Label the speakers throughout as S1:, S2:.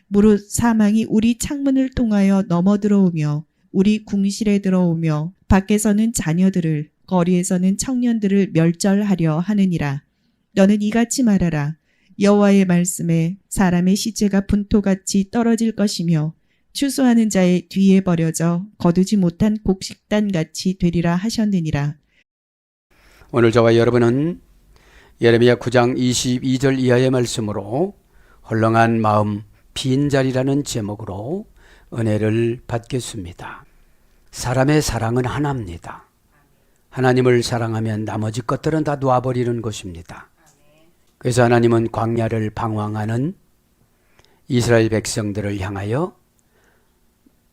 S1: 무릇 사망이 우리 창문을 통하여 넘어들어오며 우리 궁실에 들어오며 밖에서는 자녀들을 거리에서는 청년들을 멸절하려 하느니라. 너는 이같이 말하라. 여호와의 말씀에 사람의 시체가 분토같이 떨어질 것이며 추수하는 자의 뒤에 버려져 거두지 못한 곡식단같이 되리라 하셨느니라.
S2: 오늘 저와 여러분은 예레미야 9장 22절 이하의 말씀으로 헐렁한 마음 빈자리라는 제목으로 은혜를 받겠습니다. 사람의 사랑은 하나입니다. 하나님을 사랑하면 나머지 것들은 다 놔버리는 것입니다. 그래서 하나님은 광야를 방황하는 이스라엘 백성들을 향하여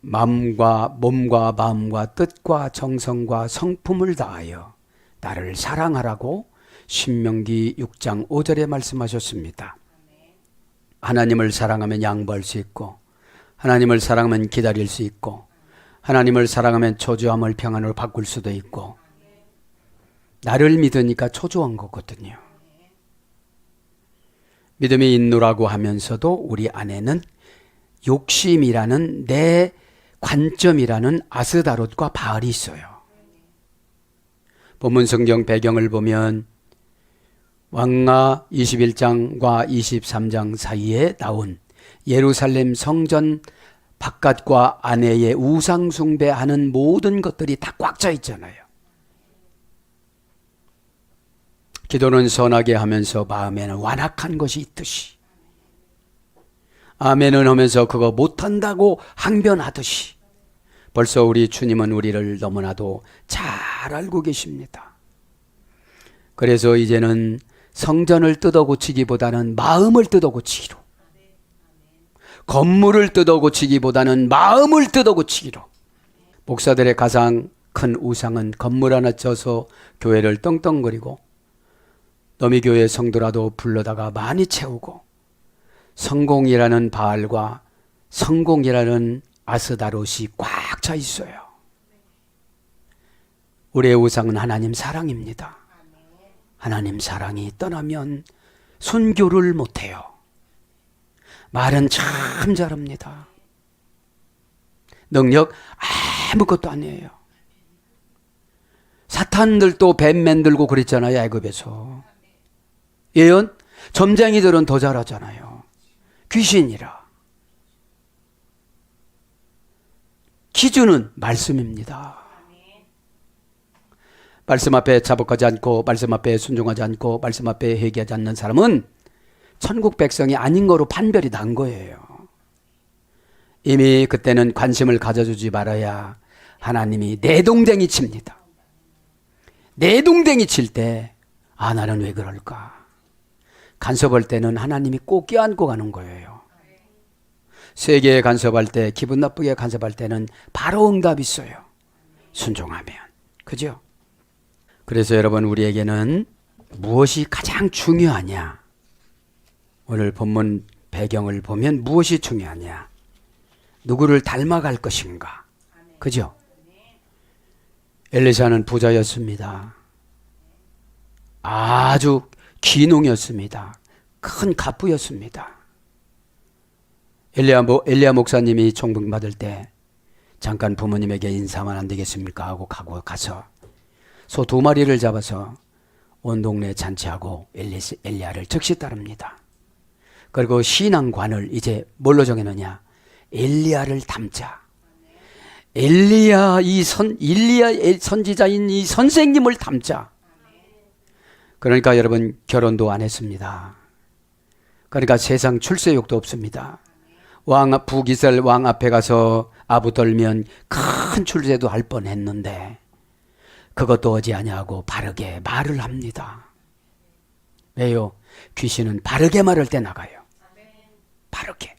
S2: 마음과 몸과 마음과 뜻과 정성과 성품을 다하여 나를 사랑하라고 신명기 6장 5절에 말씀하셨습니다. 하나님을 사랑하면 양보할 수 있고, 하나님을 사랑하면 기다릴 수 있고, 하나님을 사랑하면 초조함을 평안으로 바꿀 수도 있고, 나를 믿으니까 초조한 거거든요. 믿음이 있노라고 하면서도 우리 안에는 욕심이라는 내 관점이라는 아스다롯과 바알이 있어요. 본문 성경 배경을 보면 왕하 21장과 23장 사이에 나온 예루살렘 성전 바깥과 안에의 우상 숭배하는 모든 것들이 다 꽉 차 있잖아요. 기도는 선하게 하면서 마음에는 완악한 것이 있듯이, 아멘은 하면서 그거 못한다고 항변하듯이, 벌써 우리 주님은 우리를 너무나도 잘 알고 계십니다. 그래서 이제는 성전을 뜯어 고치기보다는 마음을 뜯어 고치기로, 건물을 뜯어 고치기보다는 마음을 뜯어 고치기로. 목사들의 가장 큰 우상은 건물 하나 져서 교회를 떵떵거리고 너미교회 성도라도 불러다가 많이 채우고 성공이라는 바알과 성공이라는 아스다롯이 꽉 차 있어요. 우리의 우상은 하나님 사랑입니다. 하나님 사랑이 떠나면 순교를 못해요. 말은 참 잘합니다. 능력 아무것도 아니에요. 사탄들도 뱀 만들고 그랬잖아요, 애굽에서. 예언? 점쟁이들은 더 잘하잖아요. 귀신이라. 기준은 말씀입니다. 말씀 앞에 자복하지 않고, 말씀 앞에 순종하지 않고, 말씀 앞에 회개하지 않는 사람은 천국 백성이 아닌 거로 판별이 난 거예요. 이미 그때는 관심을 가져주지 말아야 하나님이 내동댕이 칩니다. 내동댕이 칠 때, 아, 나는 왜 그럴까? 간섭할 때는 하나님이 꼭 껴안고 가는 거예요. 세계에 간섭할 때, 기분 나쁘게 간섭할 때는 바로 응답이 있어요. 순종하면. 그죠? 그래서 여러분, 우리에게는 무엇이 가장 중요하냐? 오늘 본문 배경을 보면 무엇이 중요하냐? 누구를 닮아갈 것인가? 그죠? 엘리사는 부자였습니다. 아주 귀농이었습니다. 큰 갑부였습니다. 엘리야 목사님이 총병 받을 때 잠깐 부모님에게 인사하면 안 되겠습니까? 하고 가서 소 2마리를 잡아서 온 동네 잔치하고 엘리야를 즉시 따릅니다. 그리고 신앙관을 이제 뭘로 정해놓냐? 엘리야를 닮자. 엘리야 선지자인 이 선생님을 닮자. 그러니까 여러분, 결혼도 안 했습니다. 그러니까 세상 출세욕도 없습니다. 부기살 왕 앞에 가서 아부 떨면 큰 출세도 할 뻔했는데 그것도 어지 아니하고 바르게 말을 합니다. 왜요? 귀신은 바르게 말할 때 나가요. 바르게.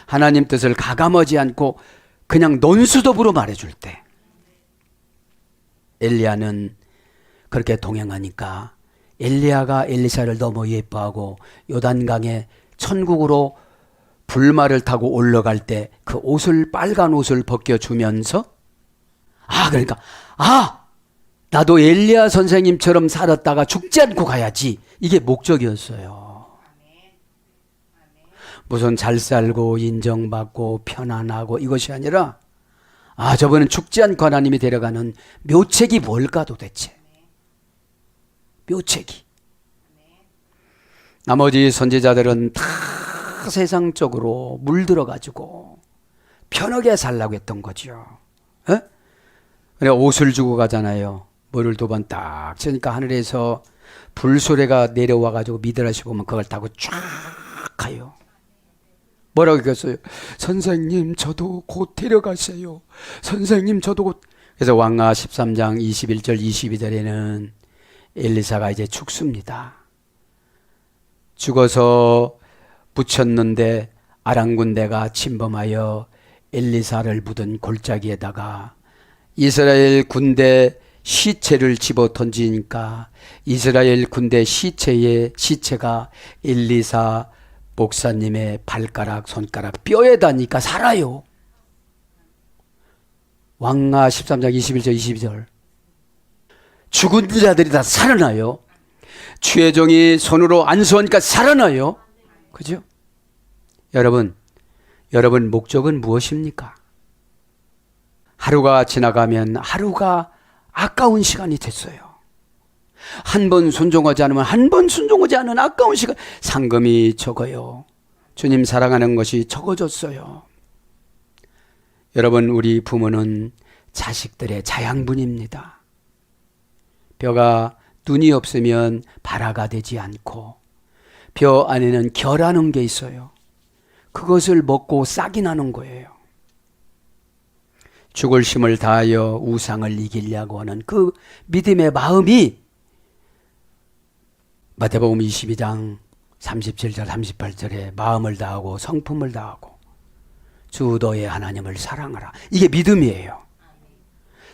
S2: 하나님 뜻을 가감하지 않고 그냥 논수dob으로 말해줄 때. 엘리야는 그렇게 동행하니까 엘리야가 엘리사를 너무 예뻐하고 요단강에 천국으로 불말을 타고 올라갈 때 그 빨간 옷을 벗겨주면서 그러니까 나도 엘리야 선생님처럼 살았다가 죽지 않고 가야지. 이게 목적이었어요. 무슨 잘 살고 인정받고 편안하고 이것이 아니라 저분은 죽지 않고 하나님이 데려가는 묘책이 뭘까 도대체. 묘책이. 나머지 선지자들은 다 세상적으로 물들어가지고 편하게 살라고 했던 거죠. 그냥 옷을 주고 가잖아요. 물을 2번 딱 치니까 하늘에서 불소리가 내려와가지고 미드라시 보면 그걸 타고 쫙 가요. 뭐라고 얘기했어요? 선생님 저도 곧 데려가세요. 선생님 저도 곧. 그래서 왕하 13장 21절 22절에는 엘리사가 이제 죽습니다. 죽어서 묻혔는데 아람 군대가 침범하여 엘리사를 묻은 골짜기에다가 이스라엘 군대 시체를 집어 던지니까 이스라엘 군대 시체가 엘리사 목사님의 발가락, 손가락, 뼈에 닿으니까 살아요. 왕하 13장 21절 22절. 죽은 자들이 다 살아나요. 주의 종이 손으로 안수하니까 살아나요. 그죠? 여러분 목적은 무엇입니까? 하루가 지나가면 하루가 아까운 시간이 됐어요. 한 번 순종하지 않으면 한 번 순종하지 않은 아까운 시간. 상금이 적어요. 주님 사랑하는 것이 적어졌어요. 여러분 우리 부모는 자식들의 자양분입니다. 뼈가 눈이 없으면 발아가 되지 않고 뼈 안에는 결하는 게 있어요. 그것을 먹고 싹이 나는 거예요. 죽을 힘을 다하여 우상을 이기려고 하는 그 믿음의 마음이 마태복음 22장 37절 38절에 마음을 다하고 성품을 다하고 주 너의 하나님을 사랑하라. 이게 믿음이에요.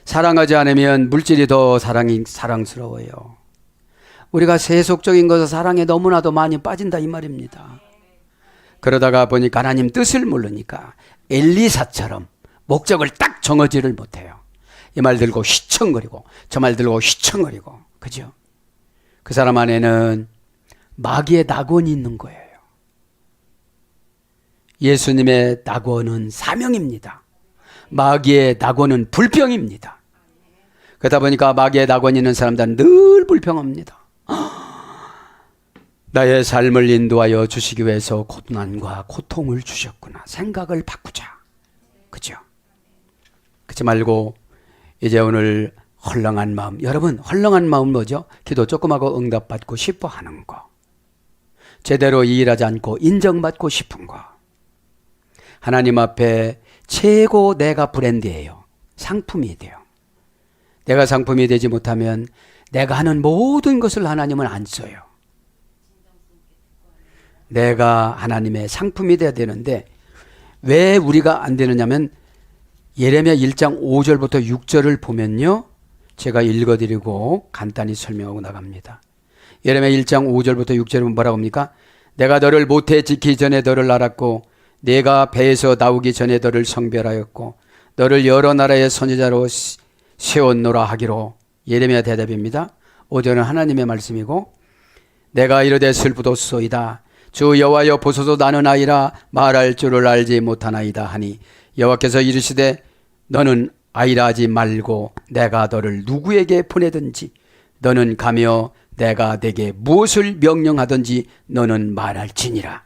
S2: 사랑하지 않으면 물질이 더 사랑스러워요. 우리가 세속적인 것을 사랑에 너무나도 많이 빠진다 이 말입니다. 그러다가 보니까 하나님 뜻을 모르니까 엘리사처럼 목적을 딱 정하지를 못해요. 이 말 들고 휘청거리고 저 말 들고 휘청거리고. 그죠? 그 사람 안에는 마귀의 낙원이 있는 거예요. 예수님의 낙원은 사명입니다. 마귀의 낙원은 불평입니다. 그러다 보니까 마귀의 낙원이 있는 사람들은 늘 불평합니다. 나의 삶을 인도하여 주시기 위해서 고난과 고통을 주셨구나. 생각을 바꾸자. 그죠? 그렇지 말고 이제 오늘 헐렁한 마음. 여러분 헐렁한 마음 뭐죠? 기도 조금 하고 응답받고 싶어 하는 거. 제대로 일하지 않고 인정받고 싶은 거. 하나님 앞에 최고 내가 브랜드예요. 상품이 돼요. 내가 상품이 되지 못하면 내가 하는 모든 것을 하나님은 안 써요. 내가 하나님의 상품이 돼야 되는데 왜 우리가 안 되느냐면 예레미야 1장 5절부터 6절을 보면요. 제가 읽어드리고 간단히 설명하고 나갑니다. 예레미야 1장 5절부터 6절은 뭐라고 합니까? 내가 너를 모태 지키기 전에 너를 알았고 내가 배에서 나오기 전에 너를 성별하였고 너를 여러 나라의 선지자로 세웠노라 하기로. 예레미야 대답입니다. 5절은 하나님의 말씀이고 내가 이르되 슬프도소이다. 주 여호와여 보소서 나는 아이라 말할 줄을 알지 못하나이다 하니 여호와께서 이르시되 너는 아이라 하지 말고 내가 너를 누구에게 보내든지 너는 가며 내가 내게 무엇을 명령하든지 너는 말할지니라.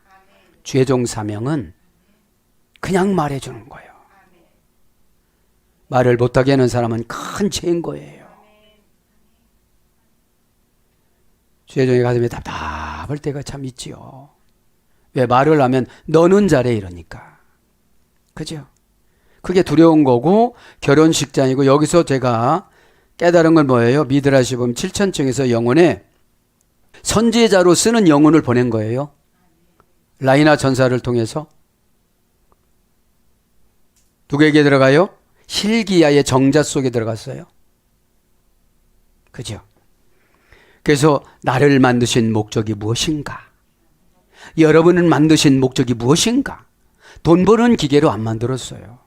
S2: 주의 종 사명은 그냥 말해주는 거예요. 말을 못하게 하는 사람은 큰 죄인 거예요. 주의 종의 가슴에 답답할 때가 참 있지요. 왜 말을 하면 너는 잘해 이러니까. 그죠? 그게 두려운 거고 결혼식장이고 여기서 제가 깨달은 건 뭐예요? 미드라시 보면 7천층에서 영혼에 선지자로 쓰는 영혼을 보낸 거예요. 라이나 전사를 통해서. 누구에게 들어가요? hil기야의 정자 속에 들어갔어요. 그죠? 그래서 나를 만드신 목적이 무엇인가? 여러분을 만드신 목적이 무엇인가? 돈 버는 기계로 안 만들었어요.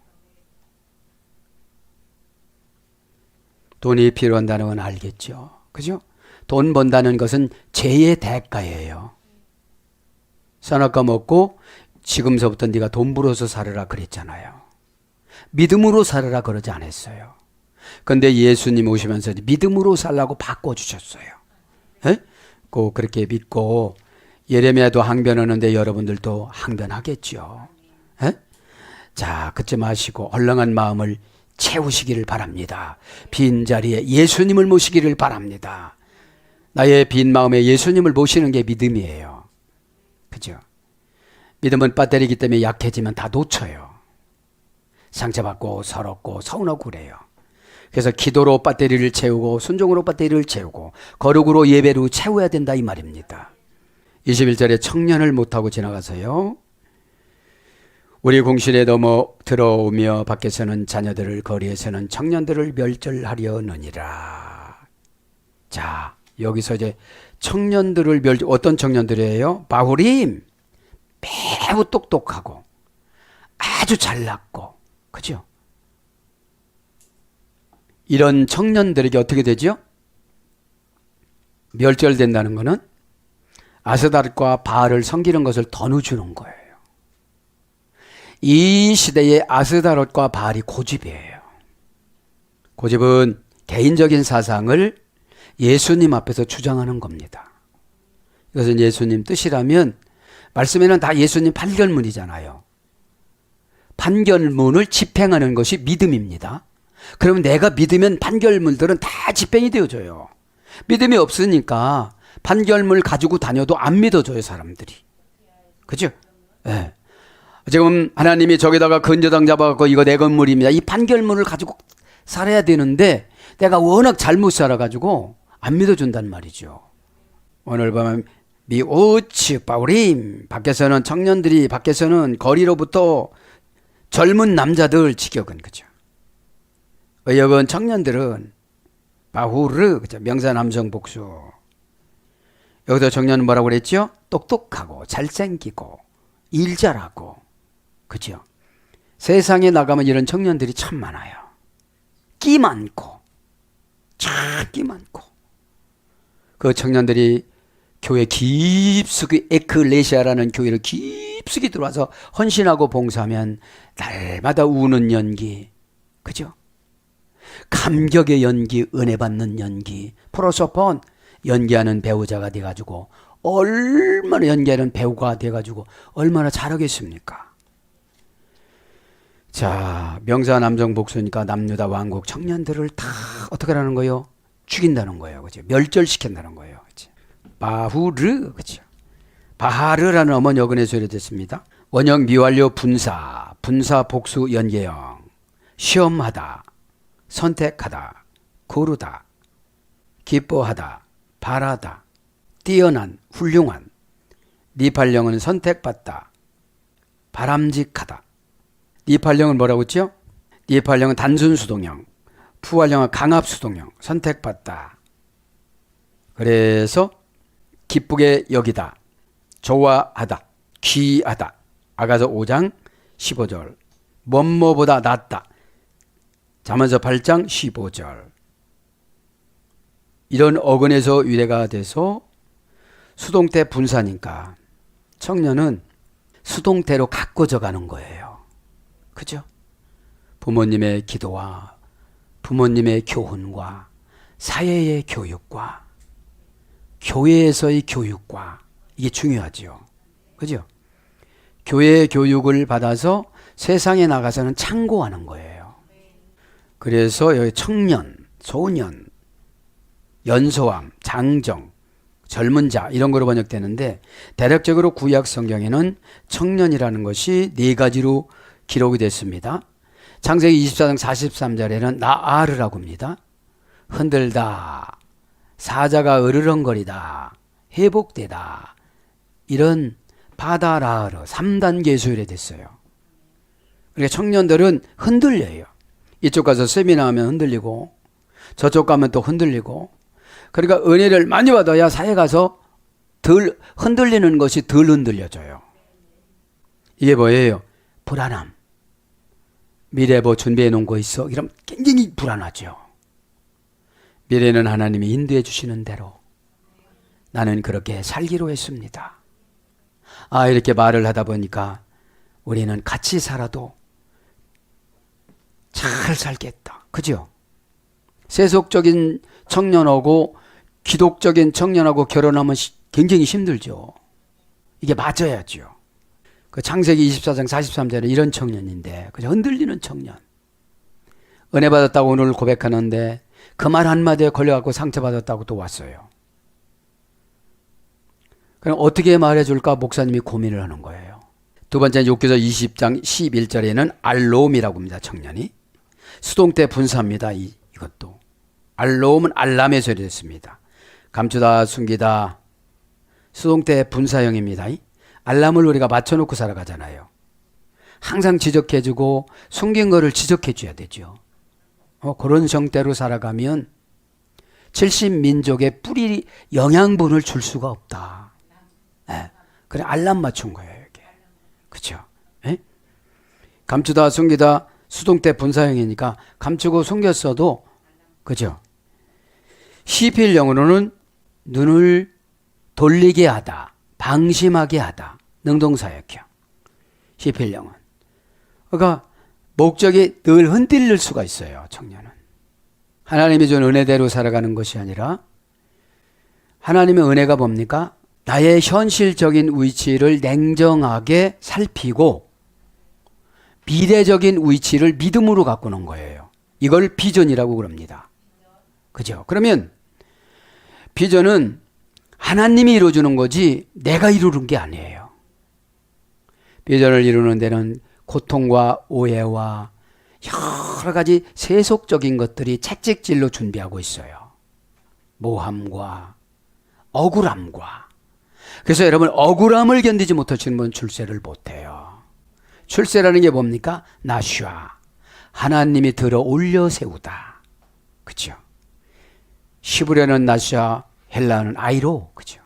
S2: 돈이 필요한다는 건 알겠죠. 그죠? 돈 번다는 것은 죄의 대가예요. 선악과 먹고 지금서부터 네가 돈 벌어서 살아라 그랬잖아요. 믿음으로 살아라 그러지 않았어요. 근데 예수님 오시면서 믿음으로 살라고 바꿔주셨어요. 에? 그렇게 믿고 예레미야도 항변하는데 여러분들도 항변하겠죠. 에? 자, 그쯤 하시고 얼렁한 마음을 채우시기를 바랍니다. 빈 자리에 예수님을 모시기를 바랍니다. 나의 빈 마음에 예수님을 모시는 게 믿음이에요. 그죠? 믿음은 배터리이기 때문에 약해지면 다 놓쳐요. 상처받고 서럽고 서운하고 그래요. 그래서 기도로 배터리를 채우고 순종으로 배터리를 채우고 거룩으로 예배로 채워야 된다 이 말입니다. 21절에 청년을 못하고 지나가서요. 우리 공실에 넘어 들어오며 밖에서는 자녀들을 거리에서는 청년들을 멸절하려느니라. 자, 여기서 이제 청년들을 어떤 청년들이에요? 바후림 매우 똑똑하고 아주 잘났고 그죠? 이런 청년들에게 어떻게 되죠? 멸절된다는 것은 아스다롯과 바알을 섬기는 것을 더 늦추는 거예요. 이 시대에 아스다롯과 바알이 고집이에요. 고집은 개인적인 사상을 예수님 앞에서 주장하는 겁니다. 이것은 예수님 뜻이라면 말씀에는 다 예수님 판결문이잖아요. 판결문을 집행하는 것이 믿음입니다. 그러면 내가 믿으면 판결문들은 다 집행이 되어져요. 믿음이 없으니까 판결문을 가지고 다녀도 안 믿어줘요, 사람들이. 그죠? 네. 지금 하나님이 저기다가 건조당 잡아갖고 이거 내 건물입니다. 이 판결문을 가지고 살아야 되는데 내가 워낙 잘못 살아가지고 안 믿어준단 말이죠. 오늘 보면 미오츠 바우림 밖에서는 청년들이 밖에서는 거리로부터 젊은 남자들 직역은 그죠. 의역은 청년들은 바후르 그죠. 명사 남성 복수. 여기서 청년은 뭐라고 그랬죠? 똑똑하고 잘생기고 일 잘하고 그죠. 세상에 나가면 이런 청년들이 참 많아요. 끼 많고 참 끼 많고 그 청년들이 교회 깊숙이 에클레시아라는 교회를 깊숙이 들어와서 헌신하고 봉사하면 날마다 우는 연기 그죠? 감격의 연기, 은혜 받는 연기, 프로소폰 연기하는 배우자가 돼가지고 얼마나 연기하는 배우가 돼가지고 얼마나 잘하겠습니까? 자, 명사 남성 복수니까 남유다 왕국 청년들을 다 어떻게 하는 거예요? 죽인다는 거예요, 그죠? 멸절시킨다는 거예요, 그죠? 바후르, 그죠? 바하르라는 어머니 어근에서 이랬습니다. 원형 미완료 분사, 분사 복수 연계형, 시험하다, 선택하다, 고르다, 기뻐하다, 바라다, 뛰어난, 훌륭한. 니팔령은 선택받다, 바람직하다. 니팔령은 뭐라고 했죠? 니팔령은 단순 수동형, 푸활령은 강압 수동형, 선택받다. 그래서 기쁘게 여기다, 좋아하다, 귀하다. 아가서 5장 15절. 뭐뭐보다 낫다. 잠언서 8장 15절. 이런 어근에서 유래가 돼서 수동태 분사니까 청년은 수동태로 가꿔져 가는 거예요. 그죠? 부모님의 기도와 부모님의 교훈과 사회의 교육과 교회에서의 교육과 이게 중요하죠. 그죠? 교회의 교육을 받아서 세상에 나가서는 창고하는 거예요. 그래서 여기 청년, 소년, 연소함, 장정, 젊은 자 이런 거로 번역되는데 대략적으로 구약 성경에는 청년이라는 것이 네 가지로 기록이 됐습니다. 창세기 24장 43절에는 나아르라고 합니다. 흔들다, 사자가 으르렁거리다, 회복되다 이런 바다라르 3단계 소율이 됐어요. 그러니까 청년들은 흔들려요. 이쪽 가서 세미나 하면 흔들리고 저쪽 가면 또 흔들리고 그러니까 은혜를 많이 받아야 사회 가서 덜 흔들리는 것이 덜 흔들려져요. 이게 뭐예요? 불안함. 미래 뭐 준비해 놓은 거 있어? 이러면 굉장히 불안하죠. 미래는 하나님이 인도해 주시는 대로 나는 그렇게 살기로 했습니다. 아, 이렇게 말을 하다 보니까 우리는 같이 살아도 잘 살겠다. 그죠? 세속적인 청년하고 기독적인 청년하고 결혼하면 굉장히 힘들죠. 이게 맞아야죠. 그 창세기 24장 43절에 이런 청년인데 그죠? 흔들리는 청년. 은혜 받았다고 오늘 고백하는데 그 말 한마디에 걸려갖고 상처받았다고 또 왔어요. 그럼 어떻게 말해줄까 목사님이 고민을 하는 거예요. 두 번째 욥기서 20장 11절에는 알로움이라고 합니다. 청년이. 수동 때 분사입니다. 이것도. 알로움은 알람에서 됐습니다. 감추다 숨기다 수동 때 분사형입니다. 알람을 우리가 맞춰놓고 살아가잖아요. 항상 지적해주고 숨긴 거를 지적해줘야 되죠. 그런 형태로 살아가면 70민족의 뿌리 영양분을 줄 수가 없다. 네. 그래 알람 맞춘 거예요. 이게. 그렇죠? 네? 감추다 숨기다 수동 때 분사형이니까 감추고 숨겼어도 그죠? 시필 영어로는 눈을 돌리게 하다, 방심하게 하다, 능동사역형. 시필 영어는. 그러니까 목적이 늘 흔들릴 수가 있어요. 청년은. 하나님이 준 은혜대로 살아가는 것이 아니라 하나님의 은혜가 뭡니까? 나의 현실적인 위치를 냉정하게 살피고 미래적인 위치를 믿음으로 가꾸는 거예요. 이걸 비전이라고 그럽니다. 그죠? 그러면 비전은 하나님이 이루어주는 거지 내가 이루는 게 아니에요. 비전을 이루는 데는 고통과 오해와 여러 가지 세속적인 것들이 채찍질로 준비하고 있어요. 모함과 억울함과. 그래서 여러분 억울함을 견디지 못하시는 분은 출세를 못해요. 출세라는 게 뭡니까? 나슈아. 하나님이 들어 올려 세우다. 그죠? 시브레는 나슈아, 헬라는 아이로. 그죠?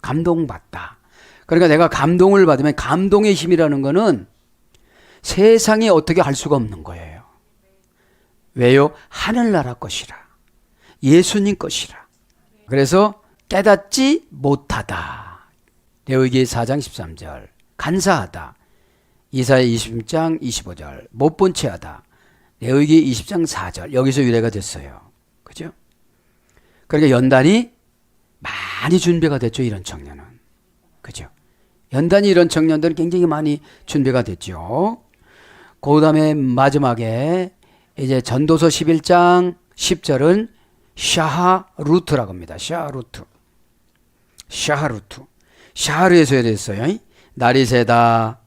S2: 감동받다. 그러니까 내가 감동을 받으면 감동의 힘이라는 거는 세상이 어떻게 할 수가 없는 거예요. 왜요? 하늘나라 것이라. 예수님 것이라. 그래서 깨닫지 못하다. 레위기 4장 13절. 간사하다. 이사야 20장 25절. 못 본 채 하다. 레위기 20장 4절. 여기서 유래가 됐어요. 그죠? 그러니까 연단이 많이 준비가 됐죠. 이런 청년은. 그죠? 연단이 이런 청년들은 굉장히 많이 준비가 됐죠. 그 다음에 마지막에 이제 전도서 11장 10절은 샤하루트라고 합니다. 샤하루트. 샤하루트. 샤하르에서 됐어요. 날이 새다.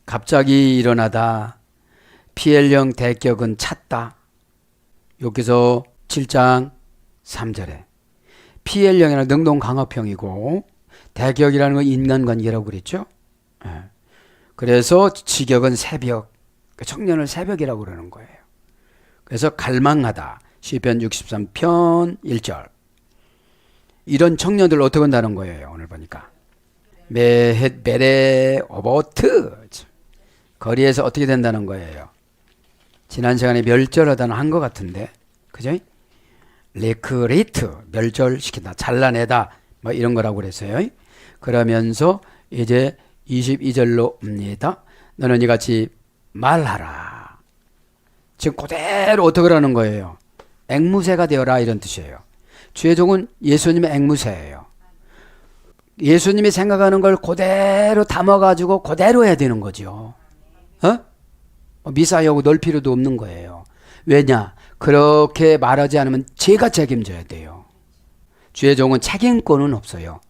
S2: 갑자기 일어나다. 피엘령 대격은 찼다. 여기서 7장 3절에 피엘령이라는 능동강압형이고 대격이라는 건 인간관계라고 그랬죠. 그래서 지격은 새벽. 청년을 새벽이라고 그러는 거예요. 그래서 갈망하다. 시편 63편 1절. 이런 청년들 어떻게 한다는 거예요. 오늘 보니까. 메헷 베레 오버트. 거리에서 어떻게 된다는 거예요. 지난 시간에 멸절하다는 한 것 같은데. 그죠? 레크레이트. 멸절시킨다. 잘라내다. 뭐 이런 거라고 그랬어요. 그러면서 이제 22절로 옵니다. 너는 이같이 말하라. 지금 그대로 어떻게 하라는 거예요. 앵무새가 되어라 이런 뜻이에요. 주의 종은 예수님의 앵무새예요. 예수님이 생각하는 걸 그대로 담아가지고 그대로 해야 되는 거죠. 미사여고 넣을 필요도 없는 거예요. 왜냐? 그렇게 말하지 않으면 제가 책임져야 돼요. 주의 종은 책임권은 없어요.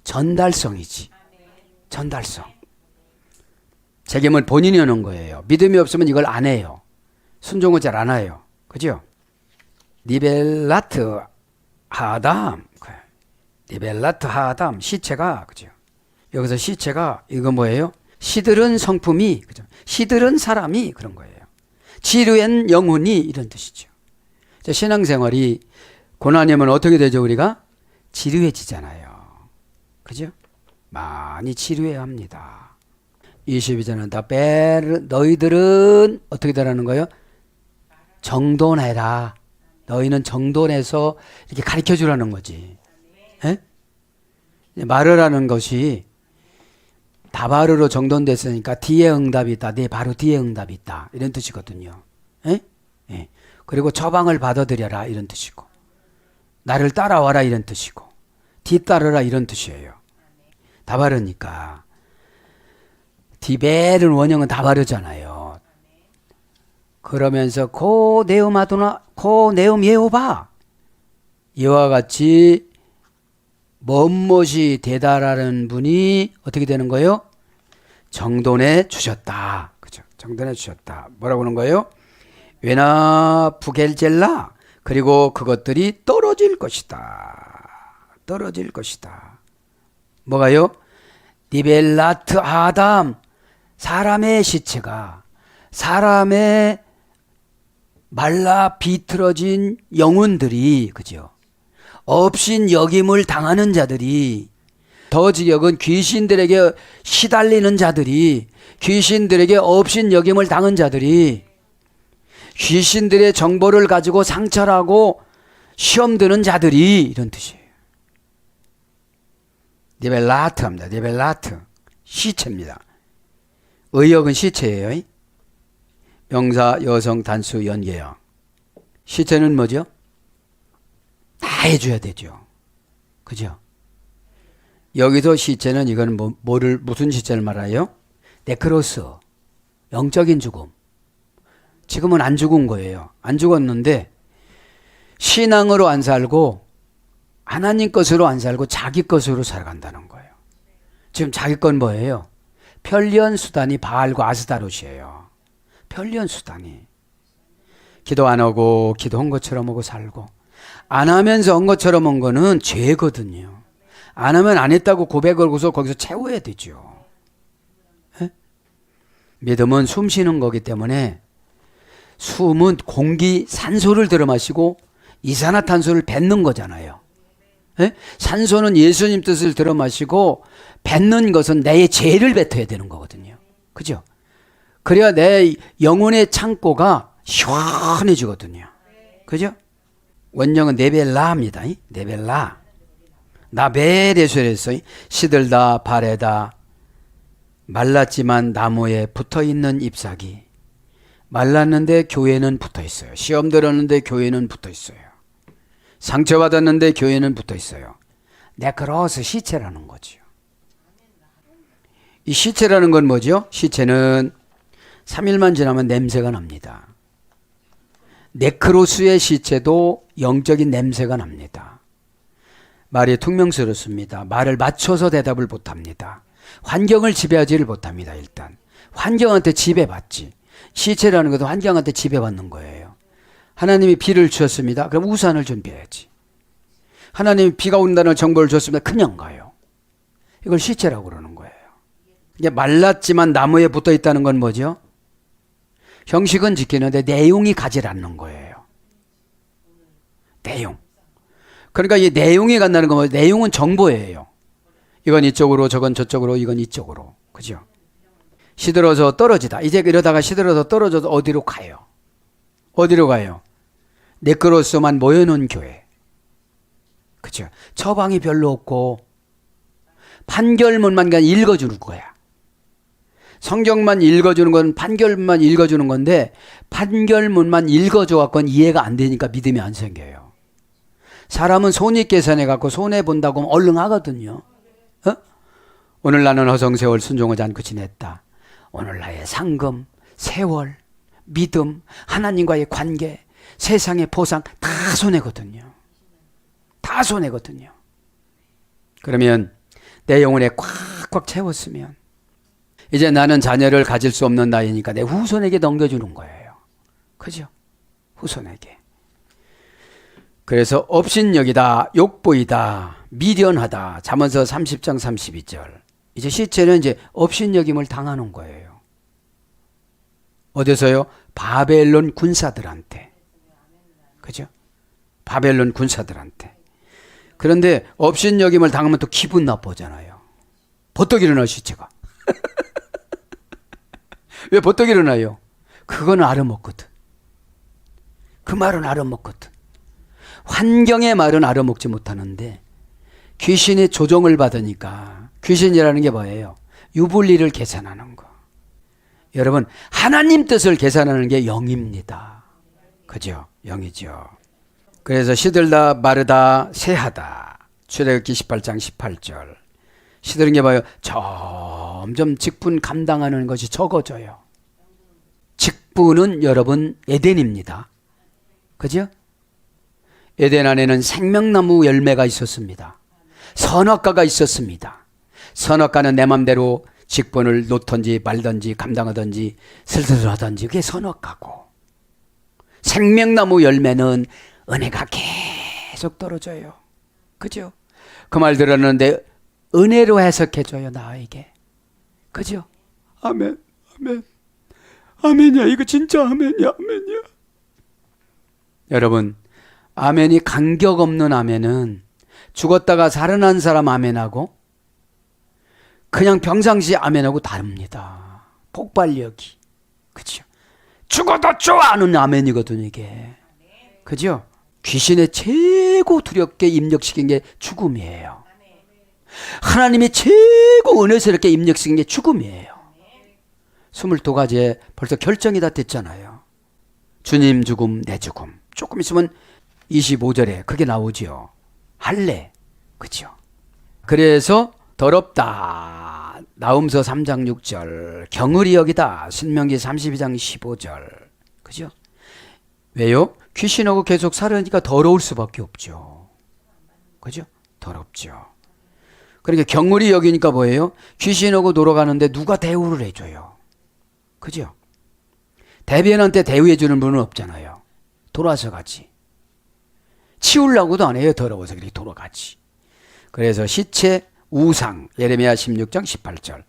S2: 전달성이지. 전달성. 책임을 본인이 하는 거예요. 믿음이 없으면 이걸 안 해요. 순종을 잘 안 해요. 그죠? 니벨라트 하담. 니벨라트 하담. 시체가, 그죠? 여기서 시체가, 이거 뭐예요? 시들은 성품이, 그죠? 시들은 사람이 그런 거예요. 지루한 영혼이 이런 뜻이죠. 신앙생활이 고난이 오면 어떻게 되죠, 우리가? 지루해지잖아요. 그죠? 많이 지루해야 합니다. 22절은 다 너희들은 어떻게 되라는 거예요? 정돈해라. 너희는 정돈해서 이렇게 가르쳐 주라는 거지. 에? 말을 하는 것이 다바르로 정돈됐으니까 뒤에 응답이 있다. 네 바로 뒤에 응답이 있다. 이런 뜻이거든요. 예? 예. 그리고 처방을 받아들여라 이런 뜻이고 나를 따라와라 이런 뜻이고 뒤따르라 이런 뜻이에요. 다바르니까 디벨은 원형은 다바르잖아요. 그러면서 코 네움 아도나 코 네움 예호바 이와 같이 멋멋이 대다라는 분이 어떻게 되는 거예요? 정돈해 주셨다. 그죠? 정돈해 주셨다. 뭐라고 하는 거예요? 외나 부겔젤라 그리고 그것들이 떨어질 것이다. 떨어질 것이다. 뭐가요? 니벨라트 아담 사람의 시체가 사람의 말라 비틀어진 영혼들이 그죠? 업신 여김을 당하는 자들이 더 지역은 귀신들에게 시달리는 자들이 귀신들에게 업신 여김을 당한 자들이 귀신들의 정보를 가지고 상철하고 시험 드는 자들이 이런 뜻이에요. 니벨라트입니다. 니벨라트 시체입니다. 의역은 시체예요. 명사 여성 단수 연계형. 시체는 뭐죠? 다 해줘야 되죠. 그죠? 여기서 시체는 이건 무슨 시체를 말해요? 네크로스. 영적인 죽음. 지금은 안 죽은 거예요. 안 죽었는데 신앙으로 안 살고 하나님 것으로 안 살고 자기 것으로 살아간다는 거예요. 지금 자기 건 뭐예요? 편리한 수단이 바알과 아스타롯이에요. 편리한 수단이. 기도 안 하고 기도한 것처럼 하고 살고 안 하면서 한 것처럼 한 거는 죄거든요. 안 하면 안 했다고 고백을 하고서 거기서 채워야 되죠. 에? 믿음은 숨 쉬는 거기 때문에 숨은 공기 산소를 들어 마시고 이산화탄소를 뱉는 거잖아요. 에? 산소는 예수님 뜻을 들어 마시고 뱉는 것은 내 죄를 뱉어야 되는 거거든요. 그죠? 그래야 내 영혼의 창고가 시원해지거든요. 그죠? 원형은 네벨라입니다. 네벨라. 나베레소에서 시들다 바래다 말랐지만 나무에 붙어있는 잎사귀. 말랐는데 교회는 붙어있어요. 시험 들었는데 교회는 붙어있어요. 상처받았는데 교회는 붙어있어요. 네크로스 시체라는 거죠. 이 시체라는 건 뭐죠? 시체는 3일만 지나면 냄새가 납니다. 네크로스의 시체도 영적인 냄새가 납니다. 말이 퉁명스럽습니다. 말을 맞춰서 대답을 못합니다. 환경을 지배하지를 못합니다. 일단 환경한테 지배받지. 시체라는 것도 환경한테 지배받는 거예요. 하나님이 비를 주셨습니다. 그럼 우산을 준비해야지. 하나님이 비가 온다는 정보를 줬습니다. 그냥 가요. 이걸 시체라고 그러는 거예요. 이게 말랐지만 나무에 붙어 있다는 건 뭐죠? 형식은 지키는데 내용이 가지 않는 거예요. 내용. 그러니까 이 내용이 간다는 건 뭐예요? 내용은 정보예요. 이건 이쪽으로 저건 저쪽으로 이건 이쪽으로. 그죠? 시들어서 떨어지다. 이제 이러다가 시들어서 떨어져서 어디로 가요? 어디로 가요? 네크로스만 모여놓은 교회. 그죠? 처방이 별로 없고 판결문만 그냥 읽어주는 거야. 성경만 읽어주는 건 판결문만 읽어주는 건데 판결문만 읽어줘갖고는 이해가 안 되니까 믿음이 안 생겨요. 사람은 손익계산해 갖고 손해본다고 하면 얼른 하거든요. 어? 오늘 나는 허성세월 순종하지 않고 지냈다. 오늘 나의 상금, 세월, 믿음, 하나님과의 관계, 세상의 보상 다 손해거든요. 다 손해거든요. 그러면 내 영혼에 꽉꽉 채웠으면 이제 나는 자녀를 가질 수 없는 나이니까 내 후손에게 넘겨주는 거예요. 그죠? 후손에게. 그래서 업신여기다, 욕보이다, 미련하다. 잠언서 30장 32절. 이제 시체는 이제 업신여김을 당하는 거예요. 어디서요? 바벨론 군사들한테. 그죠? 바벨론 군사들한테. 그런데 업신여김을 당하면 또 기분 나쁘잖아요. 버떡 일어나 시체가. 왜 버떡 일어나요? 그거는 알아먹거든. 그 말은 알아먹거든. 환경의 말은 알아먹지 못하는데 귀신의 조종을 받으니까 귀신이라는 게 뭐예요? 유불리를 계산하는 거. 여러분, 하나님 뜻을 계산하는 게 영입니다. 그죠? 영이죠. 그래서 시들다 마르다 새하다. 출애굽기 18장 18절. 시들은 게 봐요. 점점 직분 감당하는 것이 적어져요. 직분은 여러분 에덴입니다. 그죠? 에덴 안에는 생명나무 열매가 있었습니다. 선악과가 있었습니다. 선악과는 내 맘대로 직분을 놓던지 말던지 감당하던지 슬슬 하던지 그게 선악과고, 생명나무 열매는 은혜가 계속 떨어져요. 그죠? 그 말 들었는데 은혜로 해석해줘요, 나에게. 그죠? 아멘, 아멘. 아멘이야. 이거 진짜 아멘이야, 아멘이야. 여러분, 아멘이 간격 없는 아멘은 죽었다가 살아난 사람 아멘하고 그냥 평상시 아멘하고 다릅니다. 폭발력이. 그죠? 죽어도 좋아하는 아멘이거든요, 이게. 그죠? 귀신의 최고 두렵게 입력시킨 게 죽음이에요. 하나님이 최고 은혜스럽게 입력시킨 게 죽음이에요. 22가지에 벌써 결정이 다 됐잖아요. 주님 죽음, 내 죽음. 조금 있으면 25절에 그게 나오지요. 할례. 그죠? 그래서 더럽다. 나훔서 3장 6절. 경을이 여기다. 신명기 32장 15절. 그죠? 왜요? 귀신하고 계속 살으니까 더러울 수밖에 없죠. 그죠? 더럽죠. 그러니까 경물이 여기니까 뭐예요? 귀신하고 놀아가는데 누가 대우를 해줘요. 그죠? 대변한테 대우해 주는 분은 없잖아요. 돌아서 가지. 치우려고도 안 해요. 더러워서 그렇게 돌아가지. 그래서 시체, 우상, 예레미야 16장 18절,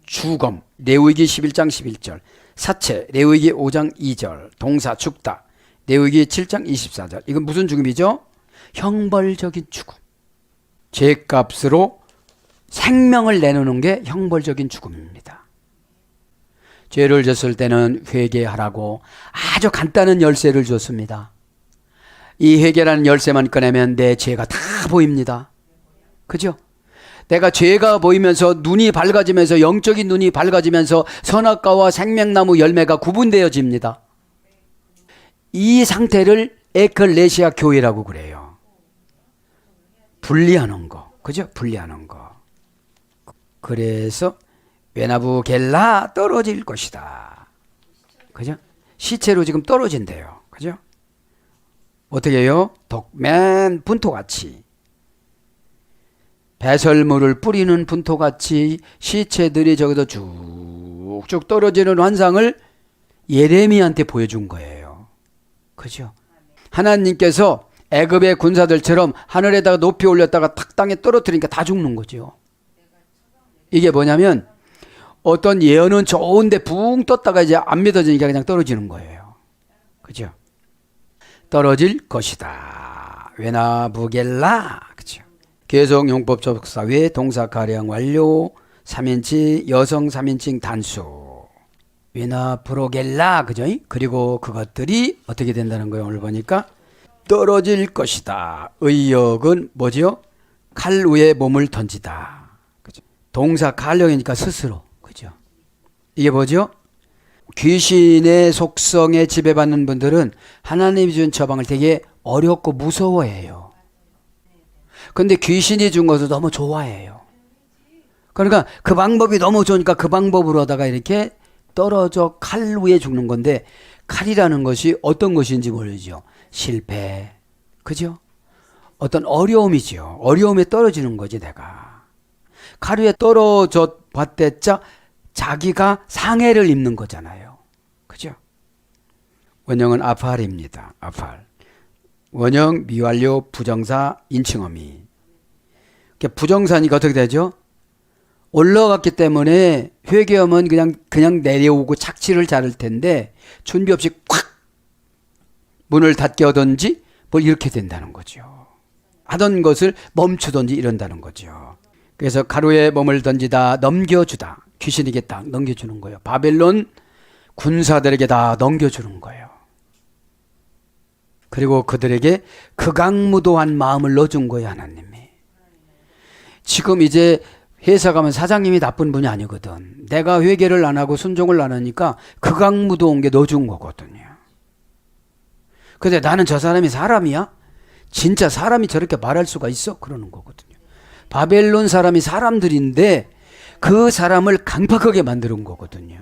S2: 주검, 레위기 11장 11절, 사체, 레위기 5장 2절, 동사 죽다, 레위기 7장 24절. 이건 무슨 죽음이죠? 형벌적인 죽음. 죄값으로 생명을 내놓는 게 형벌적인 죽음입니다. 죄를 졌을 때는 회개하라고 아주 간단한 열쇠를 줬습니다. 이 회개라는 열쇠만 꺼내면 내 죄가 다 보입니다. 그죠? 내가 죄가 보이면서 눈이 밝아지면서, 영적인 눈이 밝아지면서 선악과와 생명나무 열매가 구분되어집니다. 이 상태를 에클레시아 교회라고 그래요. 분리하는 거. 그죠? 분리하는 거. 그래서 외나부 겔라 떨어질 것이다. 그죠? 시체로 지금 떨어진대요. 그죠? 어떻게 해요? 독맨 분토같이, 배설물을 뿌리는 분토같이 시체들이 저기서 쭉쭉 떨어지는 환상을 예레미야한테 보여준 거예요. 그죠? 하나님께서 애굽의 군사들처럼 하늘에다가 높이 올렸다가 탁 땅에 떨어뜨리니까 다 죽는 거죠. 이게 뭐냐면 어떤 예언은 좋은데 붕 떴다가 이제 안 믿어지니까 그냥 떨어지는 거예요. 그죠? 떨어질 것이다. 외나부겔라. 그죠? 계속 용법 접속사 외 동사 가령 완료 3인칭 여성 3인칭 단수 외나브로겔라. 그죠? 그리고 그것들이 어떻게 된다는 거예요. 오늘 보니까 떨어질 것이다. 의역은 뭐죠? 칼 위에 몸을 던지다. 그죠? 동사 가령이니까 스스로. 그죠? 이게 뭐죠? 귀신의 속성에 지배받는 분들은 하나님이 준 처방을 되게 어렵고 무서워해요. 근데 귀신이 준 것을 너무 좋아해요. 그러니까 그 방법이 너무 좋으니까 그 방법으로 하다가 이렇게 떨어져 칼 위에 죽는 건데, 칼이라는 것이 어떤 것인지 모르죠. 실패. 그죠? 어떤 어려움이죠. 어려움에 떨어지는 거지 내가. 칼 위에 떨어져 봤댔자 자기가 상해를 입는 거잖아요. 그죠? 원형은 아팔입니다. 아팔. 원형 미완료 부정사 인칭어미. 부정사니까 어떻게 되죠? 올라갔기 때문에 회개하면 그냥 내려오고 착취를 잘할 텐데 준비 없이 콱 문을 닫게 하든지 뭐 이렇게 된다는 거죠. 하던 것을 멈추든지 이런다는 거죠. 그래서 가루에 몸을 던지다 넘겨주다. 귀신에게 딱 넘겨주는 거예요. 바벨론 군사들에게 다 넘겨주는 거예요. 그리고 그들에게 극악무도한 마음을 넣어준 거예요. 하나님이. 지금 이제 회사 가면 사장님이 나쁜 분이 아니거든. 내가 회개를 안 하고 순종을 안 하니까 극악무도 온 게 넣어준 거거든요. 근데 나는 저 사람이 사람이야? 진짜 사람이 저렇게 말할 수가 있어? 그러는 거거든요. 바벨론 사람이 사람들인데 그 사람을 강팍하게 만드는 거거든요.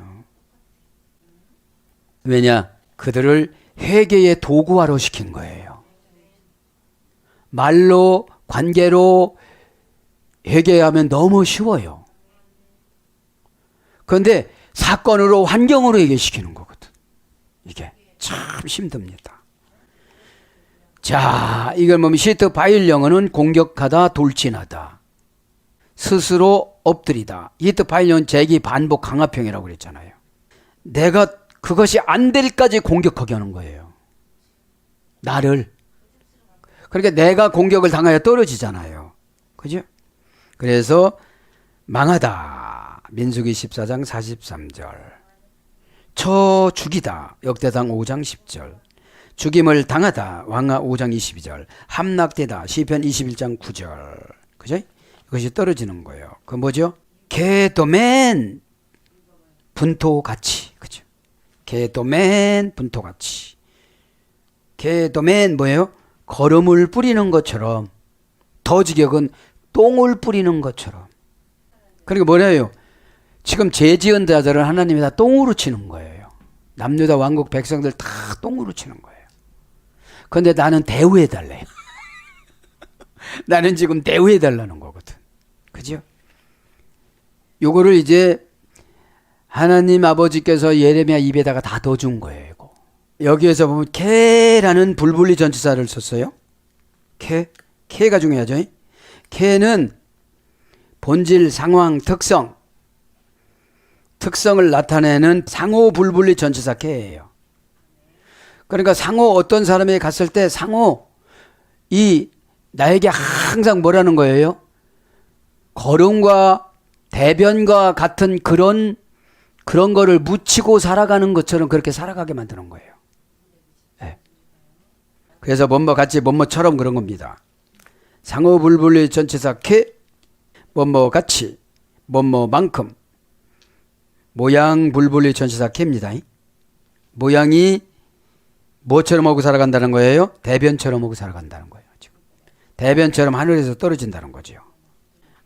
S2: 왜냐? 그들을 회개의 도구화로 시킨 거예요. 말로, 관계로 회개하면 너무 쉬워요. 그런데 사건으로, 환경으로 회개시키는 거거든. 이게 참 힘듭니다. 자, 이걸 보면 시트 바일 영어는 공격하다, 돌진하다. 스스로 엎드리다. 히트 바일 영어는 재기, 반복, 강화평이라고 그랬잖아요. 내가 그것이 안 될까지 공격하게 하는 거예요. 나를. 그러니까 내가 공격을 당하여 떨어지잖아요. 그죠? 그래서 망하다. 민수기 14장 43절. 쳐 죽이다. 역대상 5장 10절. 죽임을 당하다. 왕하 5장 22절. 함락되다. 시편 21장 9절. 그죠? 이것이 떨어지는 거예요. 그 뭐죠? 개도맨 분토같이. 그죠? 개도맨 분토같이. 개도맨 뭐예요? 거름을 뿌리는 것처럼. 더 직역은 똥을 뿌리는 것처럼. 그러니까 뭐래요? 지금 죄 지은 자들을 하나님이 다 똥으로 치는 거예요. 남유다 왕국 백성들 다 똥으로 치는 거예요. 그런데 나는 대우해달래요. 나는 지금 대우해달라는 거거든. 그죠? 요거를 이제 하나님 아버지께서 예레미야 입에다가 다 넣어준 거예요. 이거. 여기에서 보면 캐라는 불분리 전치사를 썼어요. 캐가 중요하죠. 캐는 본질, 상황, 특성을 나타내는 상호 불분리 전치사 캐예요. 그러니까 상호 어떤 사람에게 갔을 때 상호 이 나에게 항상 뭐라는 거예요? 걸음과 대변과 같은 그런 거를 묻히고 살아가는 것처럼 그렇게 살아가게 만드는 거예요. 네. 그래서 뭐뭐 같이 뭐뭐처럼 그런 겁니다. 상호 불분리 전치사 캐, 뭐뭐 같이, 뭐뭐만큼, 모양 불분리 전치사 캐입니다. 모양이 뭐처럼 하고 살아간다는 거예요? 대변처럼 하고 살아간다는 거예요. 지금. 대변처럼 하늘에서 떨어진다는 거죠.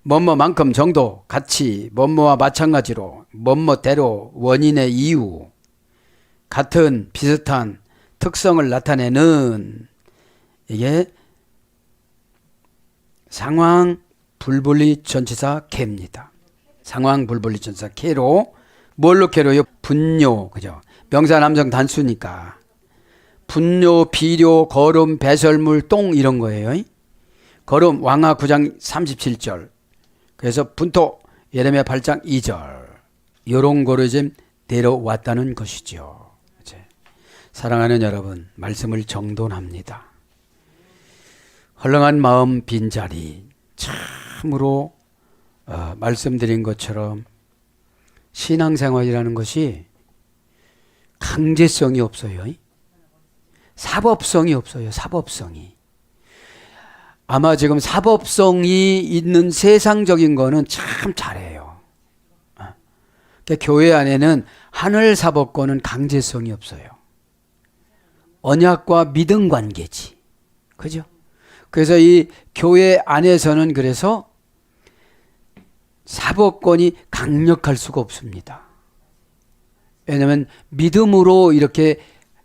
S2: 뭐뭐만큼 정도, 같이, 뭐뭐와 마찬가지로, 뭐뭐대로, 원인의 이유, 같은, 비슷한 특성을 나타내는 이게 상황 불분리 전치사 캐입니다. 상황 불분리 전치사 캐로 뭘로 캐로요? 분뇨, 그죠? 명사 남성 단수니까 분뇨, 비료, 거름, 배설물, 똥 이런 거예요. 거름 왕하 9장 37절. 그래서 분토 예레미야 8장 2절. 이런 거를 지금 내려왔다는 것이죠. 사랑하는 여러분, 말씀을 정돈합니다. 헐렁한 마음 빈자리. 참으로 말씀드린 것처럼 신앙생활이라는 것이 강제성이 없어요. 사법성이 없어요. 사법성이. 아마 지금 사법성이 있는 세상적인 거는 참 잘해요. 그러니까 교회 안에는 하늘 사법권은 강제성이 없어요. 언약과 믿음 관계지. 그죠? 그래서 이 교회 안에서는 그래서 사법권이 강력할 수가 없습니다. 왜냐하면 믿음으로 이렇게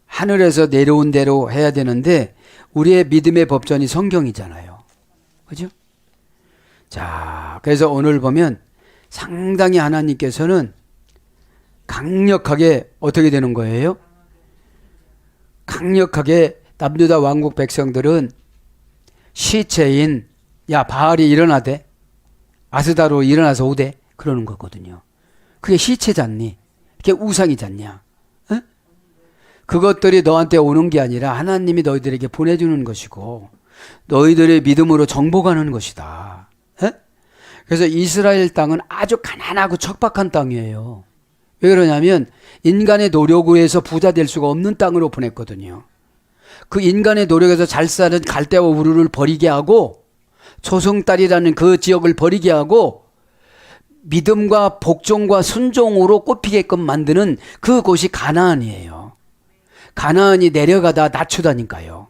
S2: 하늘에서 내려온 대로 해야 되는데 우리의 믿음의 법전이 성경이잖아요. 그죠? 자, 그래서 오늘 보면 상당히 하나님께서는 강력하게 어떻게 되는 거예요? 강력하게 남유다 왕국 백성들은 시체인 야 바알이 일어나대 아스다로 일어나서 오대 그러는 거거든요. 그게 시체잖니? 그게 우상이잖냐? 어? 그것들이 너한테 오는 게 아니라 하나님이 너희들에게 보내주는 것이고 너희들의 믿음으로 정복하는 것이다. 어? 그래서 이스라엘 땅은 아주 가난하고 척박한 땅이에요. 왜 그러냐면 인간의 노력으로 해서 부자 될 수가 없는 땅으로 보냈거든요. 그 인간의 노력에서 잘 사는 갈대와 우르를 버리게 하고 조성딸이라는 그 지역을 버리게 하고 믿음과 복종과 순종으로 꼽히게끔 만드는 그곳이 가나안이에요. 가나안이 내려가다 낮추다니까요.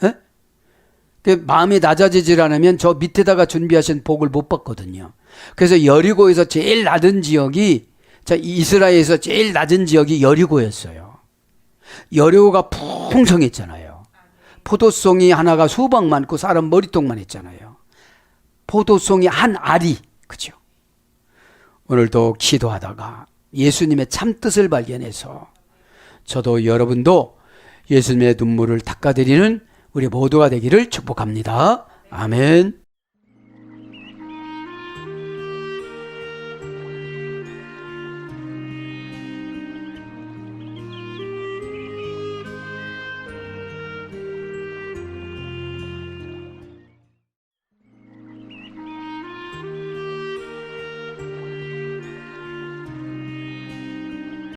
S2: 에? 마음이 낮아지질 않으면 저 밑에다가 준비하신 복을 못 받거든요. 그래서 여리고에서 제일 낮은 지역이, 이스라엘에서 제일 낮은 지역이 여리고였어요. 여리고가 풍성했잖아요. 포도송이 하나가 수박 많고 사람 머리통만 했잖아요. 포도송이 한 알이, 그죠? 오늘도 기도하다가 예수님의 참뜻을 발견해서 저도 여러분도 예수님의 눈물을 닦아드리는 우리 모두가 되기를 축복합니다. 아멘.